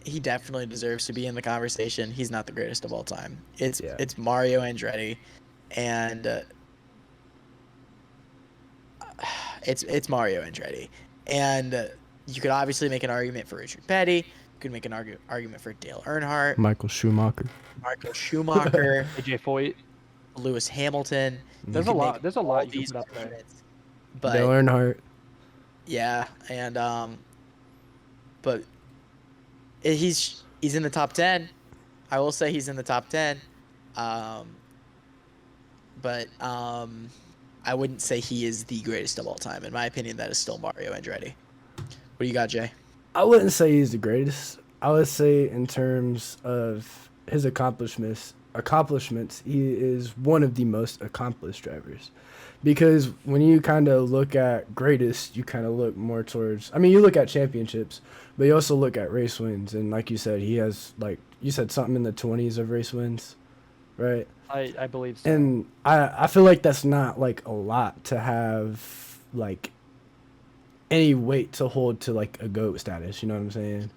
He definitely deserves to be in the conversation. He's not the greatest of all time. It's Mario Andretti, and it's Mario Andretti. And you could obviously make an argument for Richard Petty. You could make an argument for Dale Earnhardt, Michael Schumacher. Marco Schumacher, AJ Foyt. Lewis Hamilton. There's You a could lot. make There's a all lot you these can put up there. arguments. But Dale Earnhardt. yeah, and but he's in the top 10. I will say he's in the top 10. But I wouldn't say he is the greatest of all time. In my opinion, that is still Mario Andretti. What do you got, Jay? I wouldn't say he's the greatest. I would say in terms of his accomplishments, he is one of the most accomplished drivers. Because when you kind of look at greatest, you kind of look more towards, I mean, you look at championships, but you also look at race wins. And like you said, he has, like, you said something in the 20s of race wins, right? I believe so. And I feel like that's not, like, a lot to have, like, any weight to hold to, like, a GOAT status, you know what I'm saying?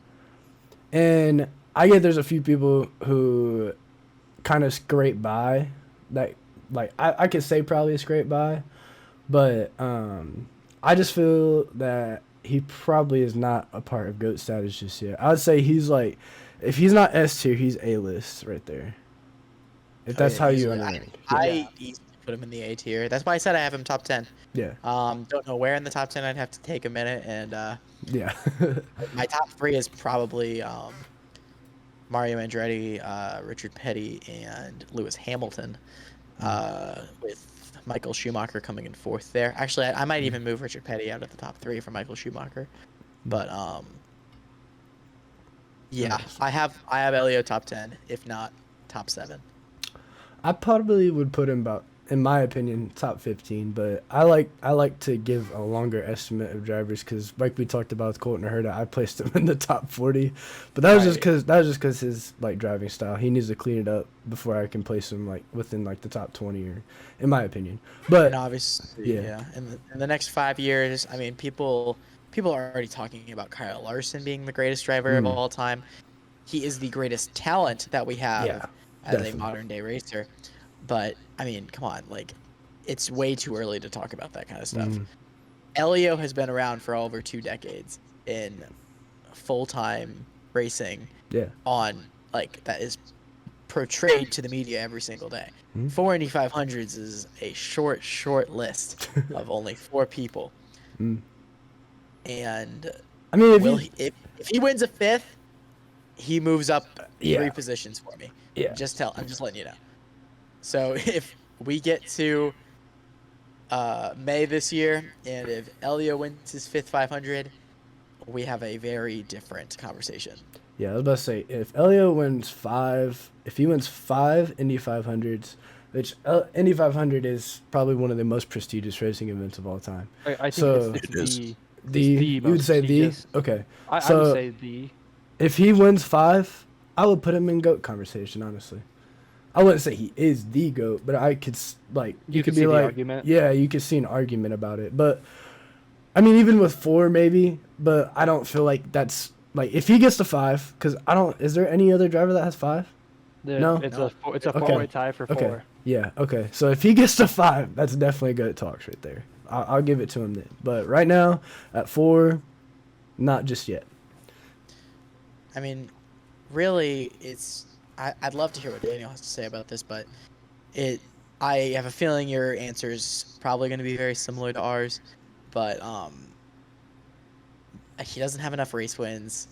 And I get there's a few people who kind of scrape by that, like, I could say probably scrape by, but I just feel that he probably is not a part of GOAT status just yet. I would say he's, like, if he's not S tier, he's A-list right there. If that's how you understand. I easily put him in the A tier. That's why I said I have him top 10. Yeah. Don't know where in the top 10. I'd have to take a minute. And Yeah. my top 3 is probably Mario Andretti, Richard Petty, and Lewis Hamilton, with Michael Schumacher coming in 4th there. Actually, I might even move Richard Petty out of the top 3 for Michael Schumacher. But yeah, I have Elio top 10, if not top 7. I probably would put him about, in my opinion, top 15. But I like to give a longer estimate of drivers because, like we talked about with Colton Herta, I placed him in the top 40. But that was just because his like driving style. He needs to clean it up before I can place him like within like the top 20, or in my opinion. But and obviously, yeah. In the next 5 years, I mean, people are already talking about Kyle Larson being the greatest driver of all time. He is the greatest talent that we have. As definitely. a modern day racer. But I mean, come on, like, it's way too early to talk about that kind of stuff. Elio has been around for over 2 decades in full-time racing. On, like, that is portrayed to the media every single day. 4 Indy 500s is a short list of only 4 people. And I mean, if he wins a 5th, he moves up 3 positions for me. Yeah. I'm just letting you know. So if we get to May this year, and if Elio wins his 5th 500, we have a very different conversation. Yeah, I was about to say, if Elio wins 5, if he wins 5 Indy 500s, which Indy 500 is probably one of the most prestigious racing events of all time. I think So it's the you would say the? prestigious. Okay. I So would say the. if he wins 5, I would put him in GOAT conversation, honestly. I wouldn't say he is the GOAT, but I could, like, you could see be the like, argument. yeah, you could see an argument about it. But I mean, even with 4 maybe, but I don't feel like that's like if he gets to 5, because I don't. Is there any other driver that has 5? No? It's No. it's a Okay. four-way tie for Okay. 4. Yeah. Okay. So if he gets to 5, that's definitely good talks right there. I'll give it to him then. But right now at 4, not just yet. I mean, really, I'd love to hear what Daniel has to say about this, but I have a feeling your answer is probably going to be very similar to ours, but he doesn't have enough race wins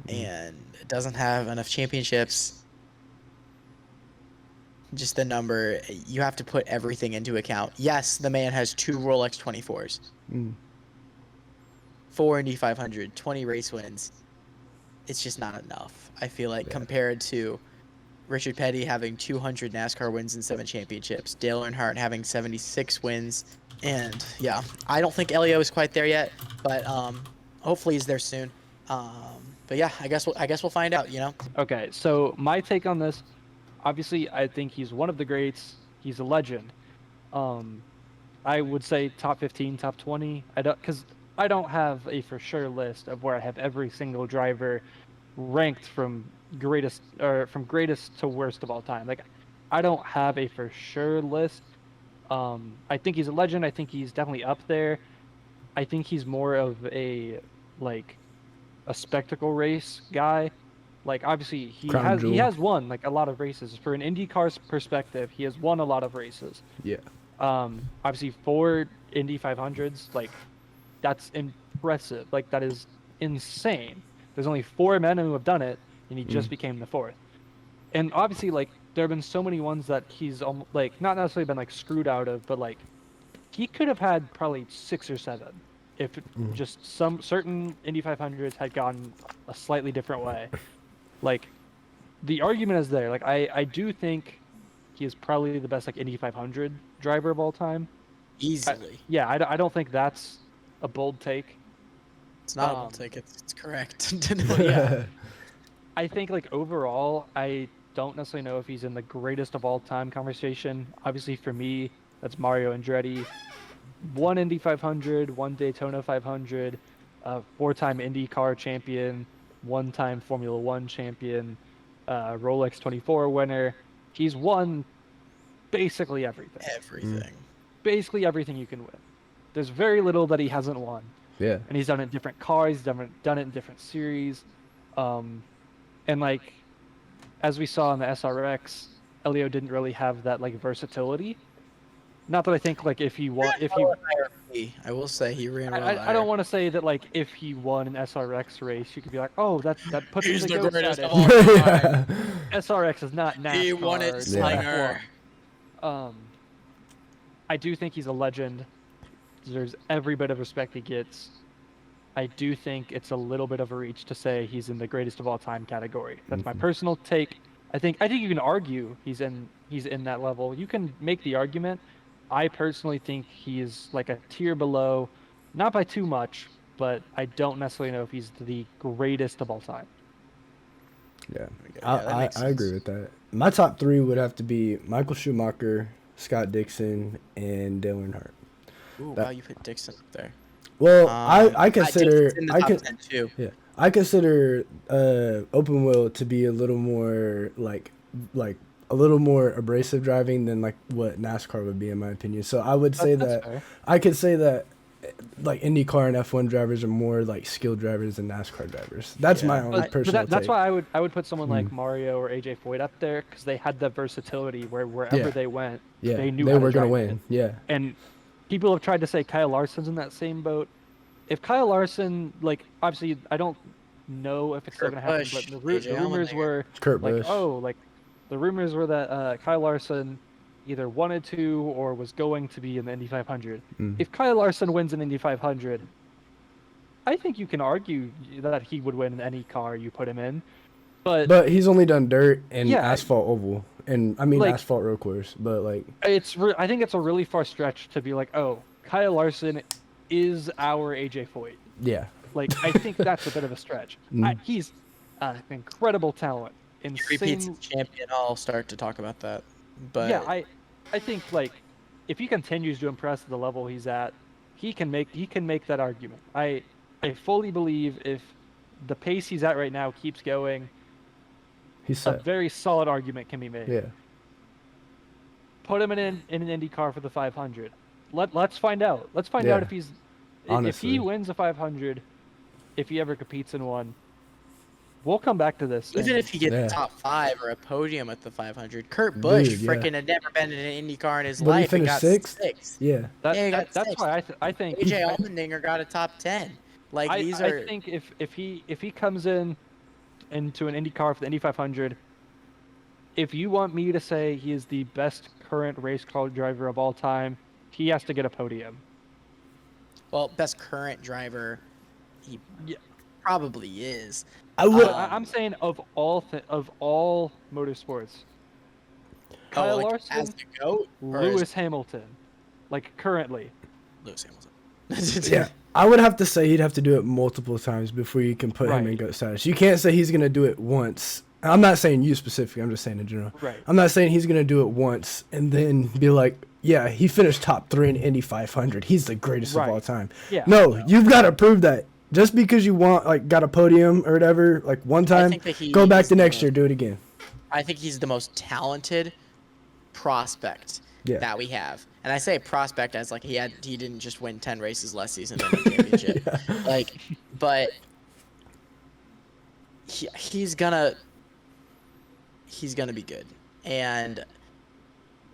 and doesn't have enough championships. Just the number, you have to put everything into account. Yes, the man has 2 Rolex 24s, 4 Indy 500, 20 race wins. It's just not enough, I feel like, compared to Richard Petty having 200 NASCAR wins and 7 championships, Dale Earnhardt having 76 wins, and yeah, I don't think Elio is quite there yet, but hopefully he's there soon. But yeah, I guess we'll find out, you know. Okay, so my take on this, obviously, I think he's one of the greats. He's a legend. I would say top 15, top 20. Because I don't have a for sure list of where I have every single driver ranked from greatest to worst of all time. Like, I don't have a for sure list. I think he's a legend. I think he's definitely up there. I think he's more of a spectacle race guy. Like, obviously he has won like a lot of races. For an IndyCar's perspective, he has won a lot of races. Yeah. Obviously 4 Indy 500s, like, that's impressive. Like, that is insane. There's only 4 men who have done it, and he just became the 4th. And obviously, like, there have been so many ones that he's like not necessarily been like screwed out of, but like he could have had probably 6 or 7 if just some certain Indy 500s had gone a slightly different way. Like, the argument is there. Like, I do think he is probably the best like Indy 500 driver of all time. Easily. I don't think that's a bold take. It's not a bold take. It's correct. Yeah. I think, like, overall, I don't necessarily know if he's in the greatest of all time conversation. Obviously, for me, that's Mario Andretti. 1 Indy 500, 1 Daytona 500, 4-time IndyCar champion, 1-time Formula 1 champion, Rolex 24 winner. He's won basically everything. Basically everything you can win. There's very little that he hasn't won. Yeah. And he's done it in different cars, he's done it in different series. And, like, as we saw in the SRX, Elio didn't really have that, like, versatility. Not that I think, like, I will say he ran well. I don't want to say that, like, if he won an SRX race, you could be like, oh, that puts him in the GOAT greatest status. of all time. SRX is not NASCAR. He won it, Slinger. I do think he's a legend. There's every bit of respect he gets. I do think it's a little bit of a reach to say he's in the greatest of all time category. That's my personal take. I think you can argue he's in that level. You can make the argument. I personally think he is like a tier below, not by too much, but I don't necessarily know if he's the greatest of all time. Yeah, I agree with that. My top 3 would have to be Michael Schumacher, Scott Dixon, and Dale Earnhardt. Ooh, wow, you put Dixon up there. Well, I consider I consider open wheel to be a little more like a little more abrasive driving than like what NASCAR would be in my opinion. So I would say that's that fair. I could say that like IndyCar and F1 drivers are more like skilled drivers than NASCAR drivers. That's my own personal take. That's why I would put someone like Mario or AJ Foyt up there, because they had the versatility where wherever they went, they knew they how were to going to drive win. it. Yeah. And people have tried to say Kyle Larson's in that same boat. If Kyle Larson, like, obviously I don't know if it's still going to happen, but the rumors were Kurt like, Busch. the rumors were that Kyle Larson either wanted to or was going to be in the Indy 500. If Kyle Larson wins an Indy 500, I think you can argue that he would win in any car you put him in. But he's only done dirt and asphalt oval, and I mean, like, asphalt road course. But like, I think it's a really far stretch to be like, oh, Kyle Larson is our AJ Foyt. Yeah. Like, I think that's a bit of a stretch. He's an incredible talent. Repeats champion. I'll start to talk about that. But yeah, I think, like, if he continues to impress at the level he's at, he can make that argument. I fully believe if the pace he's at right now keeps going, He's a set. very solid argument can be made. Yeah. Put him in an Indy car for the 500. Let's find out. Let's find out Yeah. if he's if Honestly. he wins a 500, if he ever competes in one. We'll come back to this. Even and- if he gets Yeah. top 5 or a podium at the 500, Kurt Busch Dude, yeah. freaking had never been in an Indy car in his But he life and finished got sixth? sixth. Yeah. That, Yeah, he got that's sixth. why I think AJ Allmendinger got a top 10. Like I these are think if he comes into an Indy car for the Indy 500, if you want me to say he is the best current race car driver of all time, he has to get a podium. well, best current driver. He Yeah. probably is. I would. I'm saying of all motorsports, Kyle like, Larson, as the GOAT, or Lewis Hamilton, like currently. Lewis Hamilton. Yeah, I would have to say he'd have to do it multiple times before you can put him in Right. GOAT status. You can't say he's gonna do it once. I'm not saying you specifically. I'm just saying in general. Right. I'm not saying he's gonna do it once and then be like, yeah, he finished top 3 in Indy 500. He's the greatest of Right. all time. Yeah. No, you've got to prove that. Just because you got a podium or whatever, like one time, think that he go back is to next the- year, do it again. I think he's the most talented prospect Yeah. that we have. And I say prospect as like he didn't just win 10 races last season in the championship. Like, but he's gonna be good. And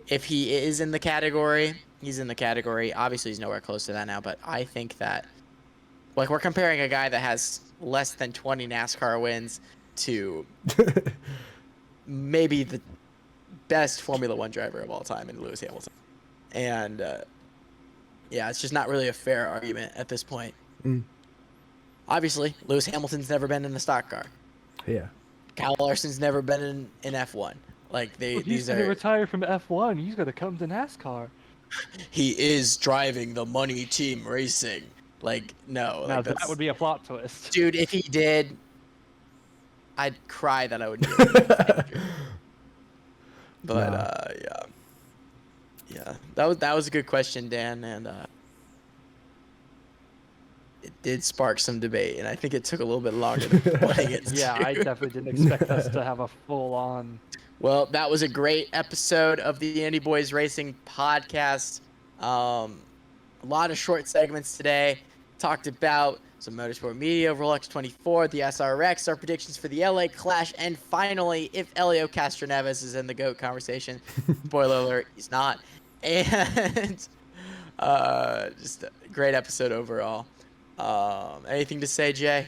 if he is in the category, he's in the category. Obviously, he's nowhere close to that now, but I think that like we're comparing a guy that has less than 20 NASCAR wins to maybe the best Formula One driver of all time in Lewis Hamilton. And yeah, it's just not really a fair argument at this point. Mm. Obviously, Lewis Hamilton's never been in a stock car. Yeah. Kyle Larson's never been in F1. Like He's these gonna are retire from F1. He's gonna come to NASCAR. he is driving the money team racing. Like no, Now like, that that's- would be a plot twist. dude. If he did, I'd cry that I would do it. But Nah. yeah, that was a good question, Dan, and it did spark some debate, and I think it took a little bit longer than wanting it to. Yeah, I definitely didn't expect us to have a full-on. Well, that was a great episode of the Indy Boys Racing podcast. A lot of short segments today. Talked about some motorsport media, Rolex 24, the SRX, our predictions for the LA Clash, and finally, if Elio Castroneves is in the GOAT conversation. Spoiler alert, he's not. And just a great episode overall. Anything to say, Jay?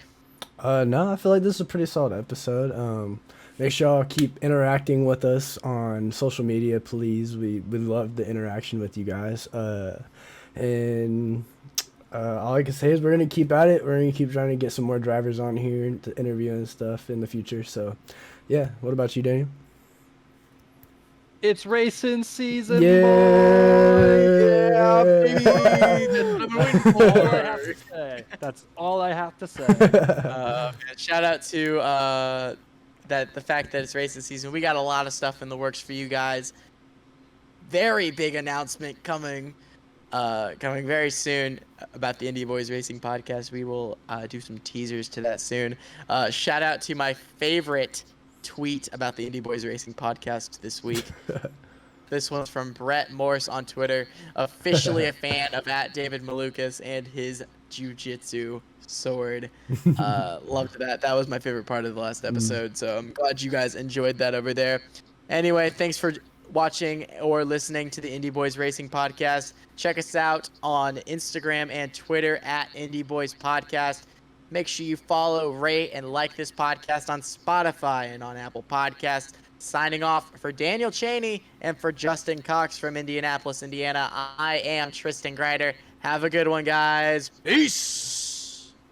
No, I feel like this is a pretty solid episode. Make sure y'all keep interacting with us on social media, please. We love the interaction with you guys. And all I can say is we're going to keep at it. We're going to keep trying to get some more drivers on here to interview and stuff in the future. So, yeah. What about you, Daniel? It's racing season, Yeah. boys! Yeah, baby. That's all I have to say. And shout out to the fact that it's racing season. We got a lot of stuff in the works for you guys. Very big announcement coming very soon about the Indy Boys Racing podcast. We will do some teasers to that soon. Shout out to my favorite tweet about the Indy Boys Racing podcast this week. This one's from Brett Morse on Twitter, officially a fan of @David Malukas and his jiu-jitsu sword. Loved that. That was my favorite part of the last episode, so I'm glad you guys enjoyed that over there. Anyway, thanks for watching or listening to the Indy Boys Racing podcast. Check us out on Instagram and Twitter @Indy Boys Podcast. Make sure you follow, rate, and like this podcast on Spotify and on Apple Podcasts. Signing off for Daniel Chaney and for Justin Cox from Indianapolis, Indiana. I am Tristan Grider. Have a good one, guys. Peace.